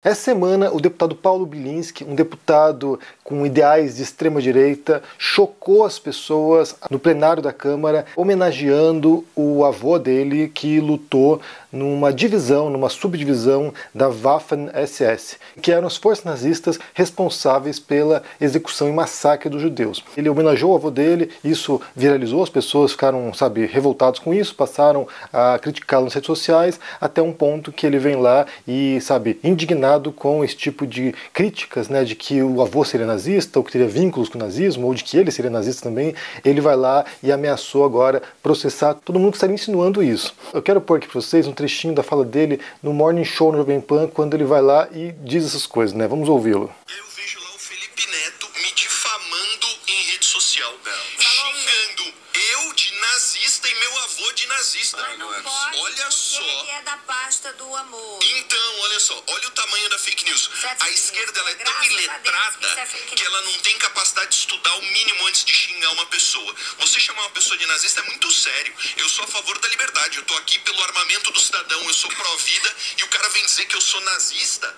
Essa semana, o deputado Paulo Bilinski, um deputado com ideais de extrema-direita, chocou as pessoas no plenário da Câmara, homenageando o avô dele que lutou numa divisão, numa subdivisão da Waffen-SS, que eram as forças nazistas responsáveis pela execução e massacre dos judeus. Ele homenageou o avô dele, isso viralizou, as pessoas ficaram, revoltados com isso, passaram a criticá-lo nas redes sociais, até um ponto que ele vem lá e, indignado com esse tipo de críticas, de que o avô seria nazista, ou que teria vínculos com o nazismo, ou de que ele seria nazista também, ele vai lá e ameaçou agora processar todo mundo que estaria insinuando isso. Eu quero pôr aqui para vocês um trechinho da fala dele no Morning Show no Jovem Pan, quando ele vai lá e diz essas coisas, Vamos ouvi-lo. Eu vejo lá o Felipe Neto me difamando em rede social, xingando eu de nazista e meu avô de nazista. Mas não pode, olha só. Ele é da pasta do amor. Então, olha só, olha o tamanho da fake news. A esquerda ela é tão iletrada que ela não tem capacidade de estudar o mínimo antes de xingar uma pessoa. Você chamar uma pessoa de nazista é muito sério. Eu sou a favor da liberdade, eu tô aqui pelo armamento do cidadão, eu sou pró-vida e o cara vem dizer que eu sou nazista.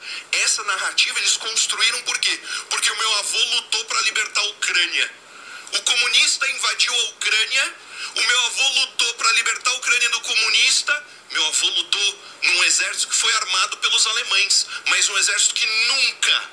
Essa narrativa eles construíram por quê? Porque o meu avô lutou para libertar a Ucrânia. O comunista invadiu a Ucrânia, o meu avô lutou para libertar a Ucrânia do comunista. Meu avô lutou num exército que foi armado pelos alemães, mas um exército que nunca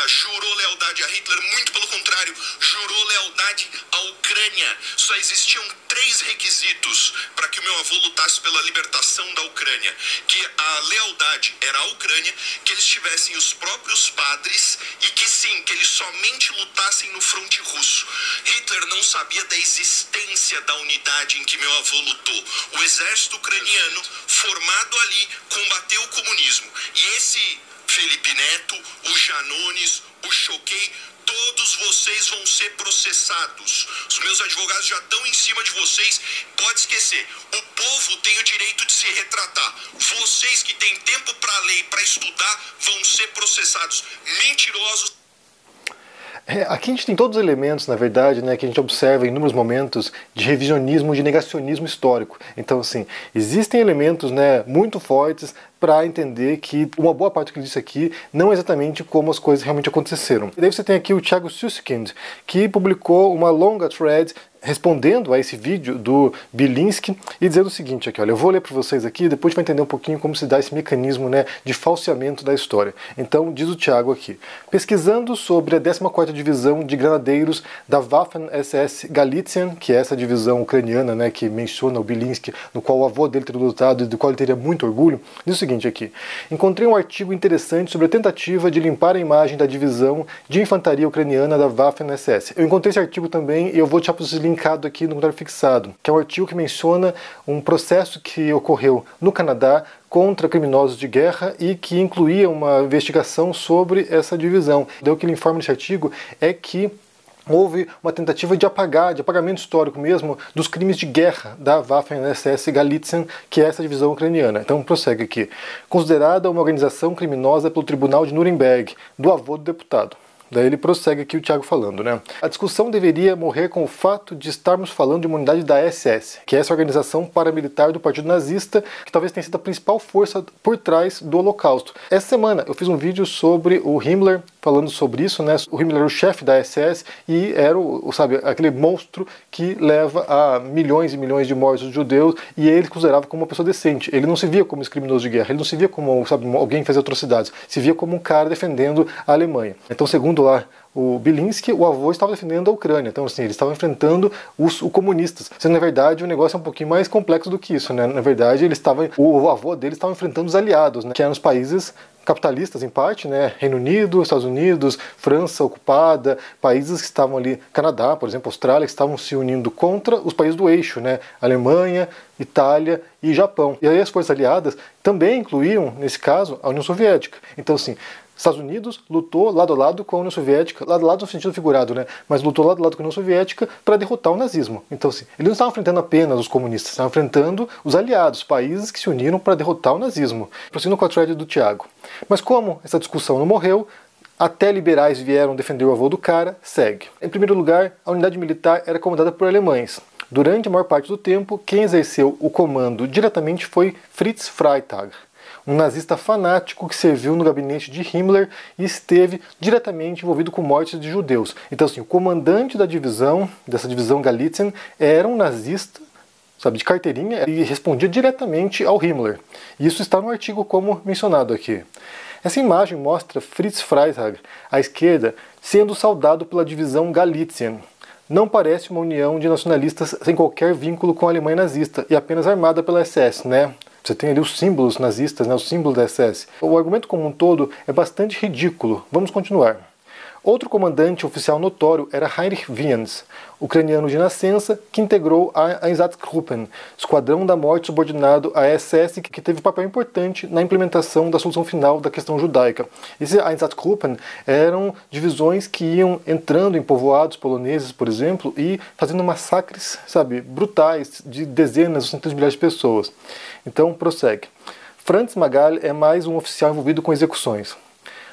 jurou lealdade a Hitler, muito pelo contrário, jurou lealdade à Ucrânia. Só existiam 3 requisitos para que o meu avô lutasse pela libertação da Ucrânia, que a lealdade era à Ucrânia, que eles tivessem os próprios padres e que sim, que eles somente lutassem no fronte russo. Hitler não sabia da existência da unidade em que meu avô lutou. O exército ucraniano, formado ali, combateu o comunismo. E esse Felipe Neto, o Janones, o Choquei, todos vocês vão ser processados. Os meus advogados já estão em cima de vocês. Pode esquecer, o povo tem o direito de se retratar. Vocês que têm tempo para ler e para estudar vão ser processados. Mentirosos. Aqui a gente tem todos os elementos, na verdade, que a gente observa em inúmeros momentos de revisionismo, de negacionismo histórico. Então, existem elementos muito fortes para entender que uma boa parte do que ele disse aqui não é exatamente como as coisas realmente aconteceram. E daí você tem aqui o Thiago Suskind, que publicou uma longa thread respondendo a esse vídeo do Bilinski e dizendo o seguinte aqui, olha, eu vou ler para vocês aqui, depois a gente vai entender um pouquinho como se dá esse mecanismo de falseamento da história. Então, diz o Thiago aqui, pesquisando sobre a 14ª Divisão de Granadeiros da Waffen-SS Galizien, que é essa divisão ucraniana, que menciona o Bilinski, no qual o avô dele teria lutado e do qual ele teria muito orgulho, diz o seguinte aqui, encontrei um artigo interessante sobre a tentativa de limpar a imagem da divisão de infantaria ucraniana da Waffen-SS. Eu encontrei esse artigo também e eu vou deixar para vocês linkado aqui no comentário fixado, que é um artigo que menciona um processo que ocorreu no Canadá contra criminosos de guerra e que incluía uma investigação sobre essa divisão. Daí o que ele informa nesse artigo é que houve uma tentativa de apagamento histórico mesmo, dos crimes de guerra da Waffen-SS Galizien, que é essa divisão ucraniana. Então prossegue aqui. Considerada uma organização criminosa pelo Tribunal de Nuremberg, do avô do deputado. Daí ele prossegue aqui o Thiago falando, A discussão deveria morrer com o fato de estarmos falando de uma unidade da SS, que é essa organização paramilitar do Partido Nazista, que talvez tenha sido a principal força por trás do Holocausto. Essa semana eu fiz um vídeo sobre o Himmler, falando sobre isso, O Himmler era o chefe da SS e era aquele monstro que leva a milhões e milhões de mortes dos judeus, e ele considerava como uma pessoa decente. Ele não se via como esse criminoso de guerra, ele não se via como alguém que fazia atrocidades, se via como um cara defendendo a Alemanha. Então, segundo lá o Bilinski, o avô estava defendendo a Ucrânia. Então, eles estavam enfrentando os comunistas. Sendo, na verdade, o negócio é um pouquinho mais complexo do que isso, Na verdade, o avô dele estava enfrentando os aliados, que eram os países capitalistas, em parte, Reino Unido, Estados Unidos, França ocupada, países que estavam ali, Canadá, por exemplo, Austrália, que estavam se unindo contra os países do eixo, Alemanha, Itália e Japão. E aí as forças aliadas também incluíam, nesse caso, a União Soviética. Então, Estados Unidos lutou lado a lado com a União Soviética, lado a lado no sentido figurado, mas lutou lado a lado com a União Soviética para derrotar o nazismo. Então, eles não estavam enfrentando apenas os comunistas, estavam enfrentando os aliados, países que se uniram para derrotar o nazismo. Prosseguindo com a thread do Thiago. Mas como essa discussão não morreu, até liberais vieram defender o avô do cara, segue. Em primeiro lugar, a unidade militar era comandada por alemães. Durante a maior parte do tempo, quem exerceu o comando diretamente foi Fritz Freytag. um nazista fanático que serviu no gabinete de Himmler e esteve diretamente envolvido com mortes de judeus. Então, assim, o comandante dessa divisão Galitzien, era um nazista, sabe, de carteirinha, e respondia diretamente ao Himmler. Isso está no artigo como mencionado aqui. Essa imagem mostra Fritz Freitag, à esquerda, sendo saudado pela divisão Galitzien. Não parece uma união de nacionalistas sem qualquer vínculo com a Alemanha nazista e apenas armada pela SS, né? Você tem ali os símbolos nazistas, né? O símbolo da SS. O argumento como um todo é bastante ridículo. Vamos continuar. Outro comandante oficial notório era Heinrich Wiens, ucraniano de nascença, que integrou a Einsatzgruppen, esquadrão da morte subordinado à SS, que teve um papel importante na implementação da solução final da questão judaica. Esses Einsatzgruppen eram divisões que iam entrando em povoados poloneses, por exemplo, e fazendo massacres, sabe, brutais de dezenas ou centenas de milhares de pessoas. Então, prossegue. Franz Magal é mais um oficial envolvido com execuções.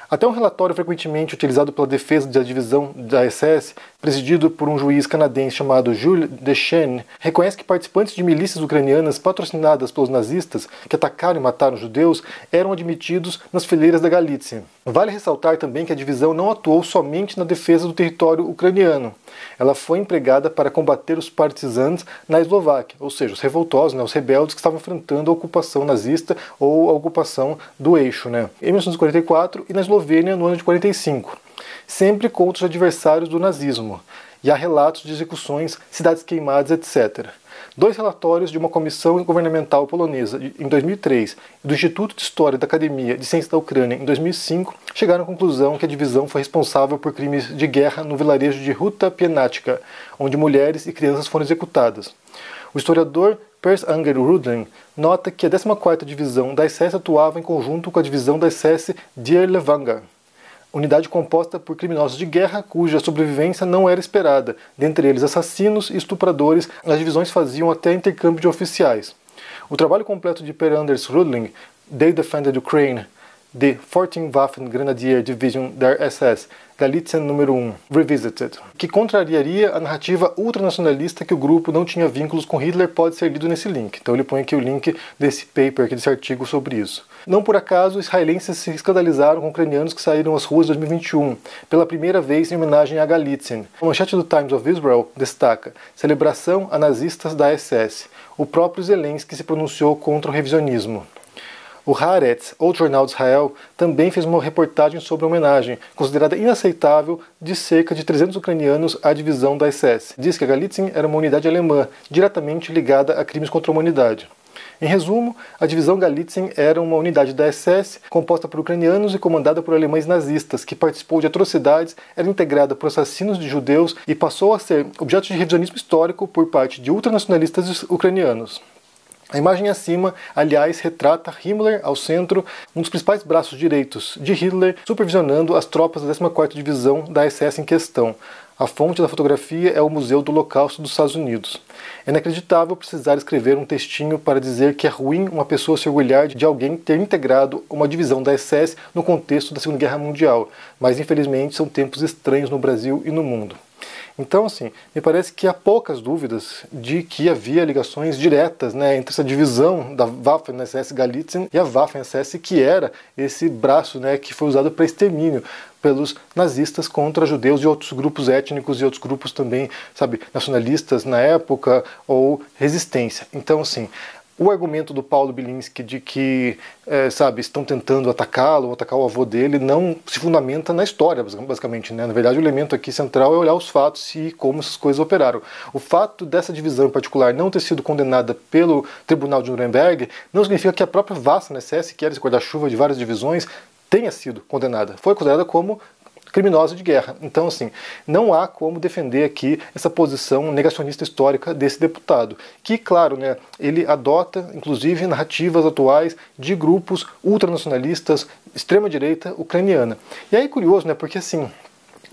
Até um relatório frequentemente utilizado pela defesa da divisão da SS, presidido por um juiz canadense chamado Jules Dechaine, reconhece que participantes de milícias ucranianas patrocinadas pelos nazistas, que atacaram e mataram judeus, eram admitidos nas fileiras da Galícia. Vale ressaltar também que a divisão não atuou somente na defesa do território ucraniano. Ela foi empregada para combater os partisans na Eslováquia, ou seja, os revoltosos, né, os rebeldes que estavam enfrentando a ocupação nazista ou a ocupação do eixo, né, em 1944 e na Eslovênia no ano de 45, sempre contra os adversários do nazismo. E há relatos de execuções, cidades queimadas, etc. 2 relatórios de uma comissão governamental polonesa em 2003 e do Instituto de História da Academia de Ciências da Ucrânia em 2005 chegaram à conclusão que a divisão foi responsável por crimes de guerra no vilarejo de Huta Pieniacka, onde mulheres e crianças foram executadas. O historiador Per-Anger Rudin nota que a 14ª Divisão da SS atuava em conjunto com a divisão da SS Die Lewanger, unidade composta por criminosos de guerra cuja sobrevivência não era esperada, dentre eles assassinos e estupradores. As divisões faziam até intercâmbio de oficiais. O trabalho completo de Per-Anders Rudin, They Defended Ukraine, The 14th Waffen Grenadier Division der SS, Galitzien número 1, Revisited, que contrariaria a narrativa ultranacionalista que o grupo não tinha vínculos com Hitler, pode ser lido nesse link. Então ele põe aqui o link desse paper, aqui desse artigo sobre isso. Não por acaso, israelenses se escandalizaram com ucranianos que saíram às ruas em 2021, pela primeira vez em homenagem a Galitzien. A manchete do Times of Israel destaca: celebração a nazistas da SS. O próprio Zelensky se pronunciou contra o revisionismo. O Haaretz, outro jornal de Israel, também fez uma reportagem sobre a homenagem, considerada inaceitável, de cerca de 300 ucranianos à divisão da SS. Diz que a Galitzien era uma unidade alemã, diretamente ligada a crimes contra a humanidade. Em resumo, a divisão Galitzien era uma unidade da SS, composta por ucranianos e comandada por alemães nazistas, que participou de atrocidades, era integrada por assassinos de judeus e passou a ser objeto de revisionismo histórico por parte de ultranacionalistas ucranianos. A imagem acima, aliás, retrata Himmler ao centro, um dos principais braços direitos de Hitler, supervisionando as tropas da 14ª Divisão da SS em questão. A fonte da fotografia é o Museu do Holocausto dos Estados Unidos. É inacreditável precisar escrever um textinho para dizer que é ruim uma pessoa se orgulhar de alguém ter integrado uma divisão da SS no contexto da Segunda Guerra Mundial, mas infelizmente são tempos estranhos no Brasil e no mundo. Então, assim, me parece que há poucas dúvidas de que havia ligações diretas, né, entre essa divisão da Waffen-SS Galitzien e a Waffen-SS, que era esse braço, né, que foi usado para extermínio pelos nazistas contra judeus e outros grupos étnicos e outros grupos também, sabe, nacionalistas na época ou resistência. Então, assim, o argumento do Paulo Bilinski de que, estão tentando atacá-lo ou atacar o avô dele não se fundamenta na história, basicamente, né? Na verdade, o elemento aqui central é olhar os fatos e como essas coisas operaram. O fato dessa divisão em particular não ter sido condenada pelo Tribunal de Nuremberg não significa que a própria Waffen-SS, que era esse guarda-chuva de várias divisões, tenha sido condenada. Foi considerada como criminosa de guerra. Então, assim, não há como defender aqui essa posição negacionista histórica desse deputado, que, claro, né, ele adota, inclusive, narrativas atuais de grupos ultranacionalistas, extrema-direita ucraniana. E aí é curioso, né, porque, assim,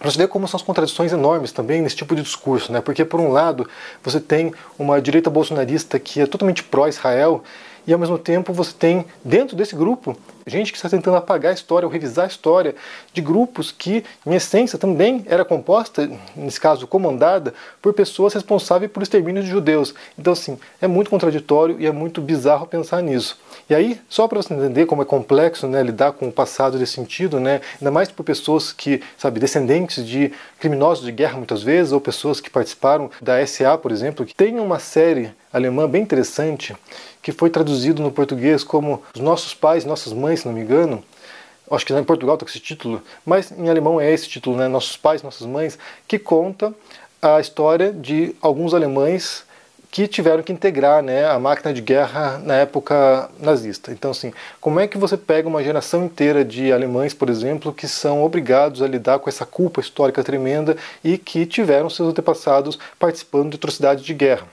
para você ver como são as contradições enormes também nesse tipo de discurso, né, porque, por um lado, você tem uma direita bolsonarista que é totalmente pró-Israel, e ao mesmo tempo você tem, dentro desse grupo, gente que está tentando apagar a história ou revisar a história de grupos que, em essência, também era composta, nesse caso, comandada por pessoas responsáveis por extermínio de judeus. Então, assim, é muito contraditório e é muito bizarro pensar nisso. E aí, só para você entender como é complexo, né, lidar com o passado desse sentido, né, ainda mais por pessoas que, sabe, descendentes de criminosos de guerra muitas vezes, ou pessoas que participaram da SA, por exemplo, que tem uma série alemã bem interessante, que foi traduzido no português como Os Nossos Pais, Nossas Mães, se não me engano. Acho que em Portugal está com esse título, mas em alemão é esse título, né? Nossos Pais, Nossas Mães, que conta a história de alguns alemães que tiveram que integrar, né, a máquina de guerra na época nazista. Então, assim, como é que você pega uma geração inteira de alemães, por exemplo, que são obrigados a lidar com essa culpa histórica tremenda e que tiveram seus antepassados participando de atrocidades de guerra?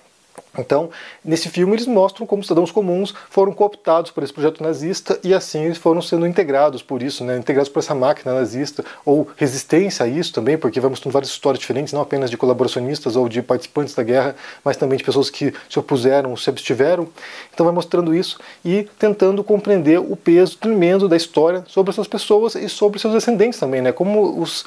Então, nesse filme eles mostram como cidadãos comuns foram cooptados por esse projeto nazista e assim eles foram sendo integrados por isso, né, integrados por essa máquina nazista, ou resistência a isso também, porque vai mostrando várias histórias diferentes, não apenas de colaboracionistas ou de participantes da guerra, mas também de pessoas que se opuseram, se abstiveram. Então vai mostrando isso e tentando compreender o peso tremendo da história sobre essas pessoas e sobre seus descendentes também, né, como as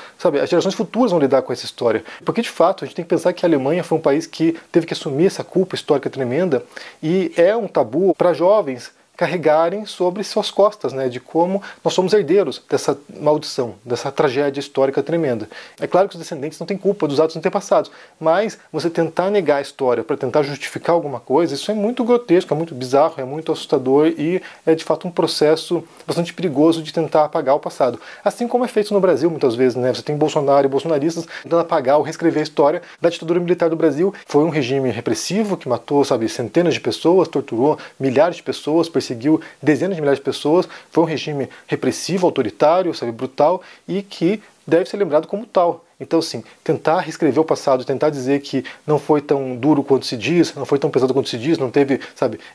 gerações futuras vão lidar com essa história. Porque de fato a gente tem que pensar que a Alemanha foi um país que teve que assumir essa culpa histórica tremenda e é um tabu para jovens carregarem sobre suas costas, né, de como nós somos herdeiros dessa maldição, dessa tragédia histórica tremenda. É claro que os descendentes não têm culpa dos atos antepassados, mas você tentar negar a história para tentar justificar alguma coisa, isso é muito grotesco, é muito bizarro, é muito assustador e é de fato um processo bastante perigoso de tentar apagar o passado. Assim como é feito no Brasil muitas vezes, né? Você tem Bolsonaro e bolsonaristas tentando apagar ou reescrever a história da ditadura militar do Brasil. Foi um regime repressivo que matou, centenas de pessoas, torturou milhares de pessoas, perseguiu dezenas de milhares de pessoas, foi um regime repressivo, autoritário, brutal e que deve ser lembrado como tal. Então, assim, tentar reescrever o passado, tentar dizer que não foi tão duro quanto se diz, não foi tão pesado quanto se diz, não teve,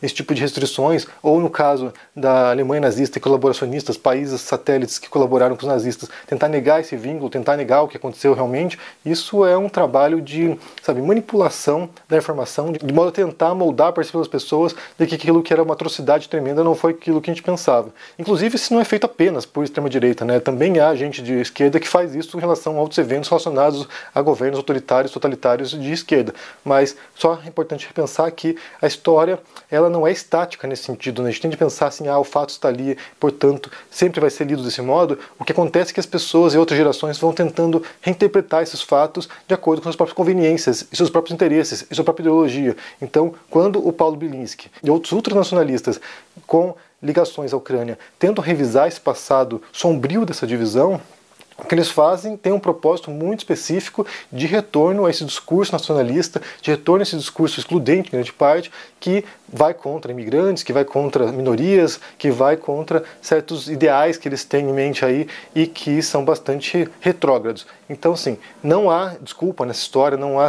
esse tipo de restrições, ou no caso da Alemanha nazista e colaboracionistas, países satélites que colaboraram com os nazistas, tentar negar esse vínculo, tentar negar o que aconteceu realmente, isso é um trabalho de, manipulação da informação, de modo a tentar moldar a percepção das pessoas de que aquilo que era uma atrocidade tremenda não foi aquilo que a gente pensava. Inclusive, isso não é feito apenas por extrema-direita, né? Também há gente de esquerda que faz isso em relação a outros eventos relacionados a governos autoritários, totalitários de esquerda. Mas só é importante repensar que a história ela não é estática nesse sentido, né? A gente tem de pensar assim, o fato está ali, portanto, sempre vai ser lido desse modo. O que acontece é que as pessoas e outras gerações vão tentando reinterpretar esses fatos de acordo com suas próprias conveniências, e seus próprios interesses, e sua própria ideologia. Então, quando o Paulo Bilinski e outros ultranacionalistas com ligações à Ucrânia tentam revisar esse passado sombrio dessa divisão, o que eles fazem tem um propósito muito específico de retorno a esse discurso nacionalista, de retorno a esse discurso excludente, em grande parte, que vai contra imigrantes, que vai contra minorias, que vai contra certos ideais que eles têm em mente aí e que são bastante retrógrados. Então, assim, não há desculpa nessa história, não há,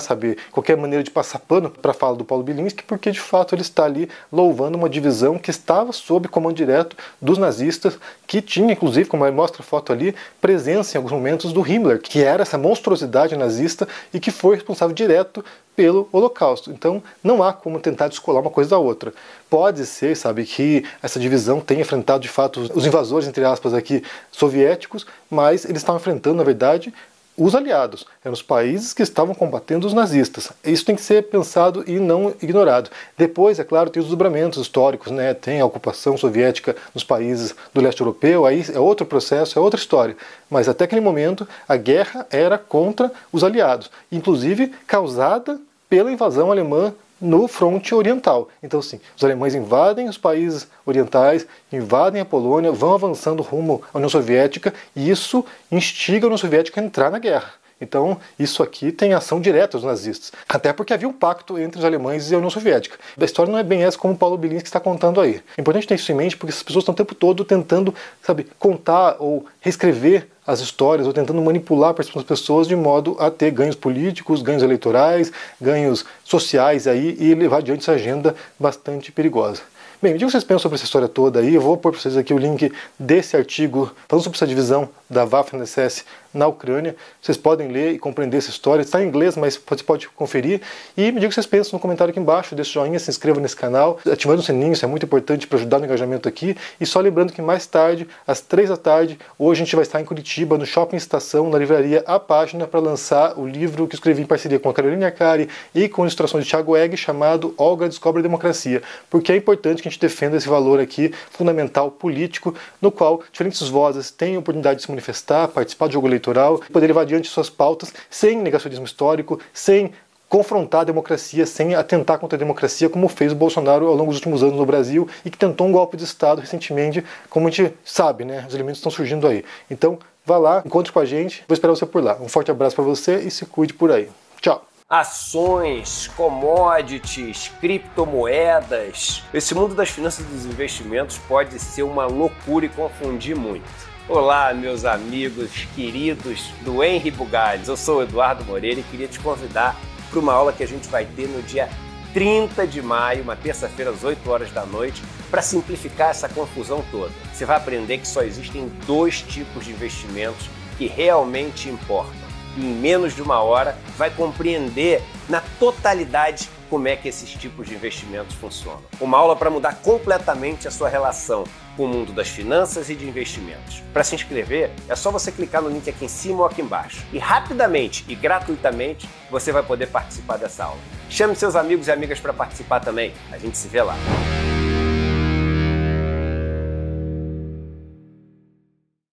qualquer maneira de passar pano para a fala do Paulo Bilinski, porque de fato ele está ali louvando uma divisão que estava sob comando direto dos nazistas, que tinha, inclusive, como mostra a foto ali, presença em alguns momentos do Himmler, que era essa monstruosidade nazista e que foi responsável direto pelo Holocausto. Então não há como tentar descolar uma coisa da outra. Pode ser, que essa divisão tenha enfrentado de fato os invasores, entre aspas, aqui, soviéticos, mas eles estavam enfrentando, na verdade, os aliados, eram os países que estavam combatendo os nazistas. Isso tem que ser pensado e não ignorado. Depois, é claro, tem os desdobramentos históricos, né? Tem a ocupação soviética nos países do leste europeu, aí é outro processo, é outra história. Mas até aquele momento, a guerra era contra os aliados, inclusive causada pela invasão alemã no fronte oriental. Então, sim, os alemães invadem os países orientais, invadem a Polônia, vão avançando rumo à União Soviética e isso instiga a União Soviética a entrar na guerra. Então, isso aqui tem ação direta dos nazistas. Até porque havia um pacto entre os alemães e a União Soviética. A história não é bem essa como o Paulo Bilinski está contando aí. É importante ter isso em mente porque as pessoas estão o tempo todo tentando, contar ou reescrever as histórias ou tentando manipular a percepção das pessoas de modo a ter ganhos políticos, ganhos eleitorais, ganhos sociais aí e levar adiante essa agenda bastante perigosa. Bem, me diga o que vocês pensam sobre essa história toda aí. Eu vou pôr para vocês aqui o link desse artigo falando sobre essa divisão da Waffen-SS na Ucrânia. Vocês podem ler e compreender essa história. Está em inglês, mas você pode conferir. E me diga o que vocês pensam no comentário aqui embaixo. Deixe o joinha, se inscreva nesse canal, ativando o sininho, isso é muito importante para ajudar no engajamento aqui. E só lembrando que mais tarde, às 3 da tarde, hoje a gente vai estar em Curitiba, no Shopping Estação, na livraria A Página, para lançar o livro que escrevi em parceria com a Carolina Arcari e com ilustrações de Thiago Egg, chamado Olga Descobre a Democracia. Porque é importante que a gente defenda esse valor aqui, fundamental, político, no qual diferentes vozes têm a oportunidade de se manifestar, participar do jogo eleitoral, poder levar adiante suas pautas sem negacionismo histórico, sem confrontar a democracia, sem atentar contra a democracia, como fez o Bolsonaro ao longo dos últimos anos no Brasil e que tentou um golpe de Estado recentemente, como a gente sabe, né? Os elementos estão surgindo aí. Então, vá lá, encontre com a gente, vou esperar você por lá. Um forte abraço para você e se cuide por aí. Tchau! Ações, commodities, criptomoedas. Esse mundo das finanças e dos investimentos pode ser uma loucura e confundir muito. Olá, meus amigos queridos do Henri Bugalhos. Eu sou o Eduardo Moreira e queria te convidar para uma aula que a gente vai ter no dia 30 de maio, uma terça-feira, às 8 horas da noite, para simplificar essa confusão toda. Você vai aprender que só existem 2 tipos de investimentos que realmente importam. E em menos de uma hora vai compreender na totalidade como é que esses tipos de investimentos funcionam. Uma aula para mudar completamente a sua relação com o mundo das finanças e de investimentos. Para se inscrever, é só você clicar no link aqui em cima ou aqui embaixo. E rapidamente e gratuitamente você vai poder participar dessa aula. Chame seus amigos e amigas para participar também. A gente se vê lá.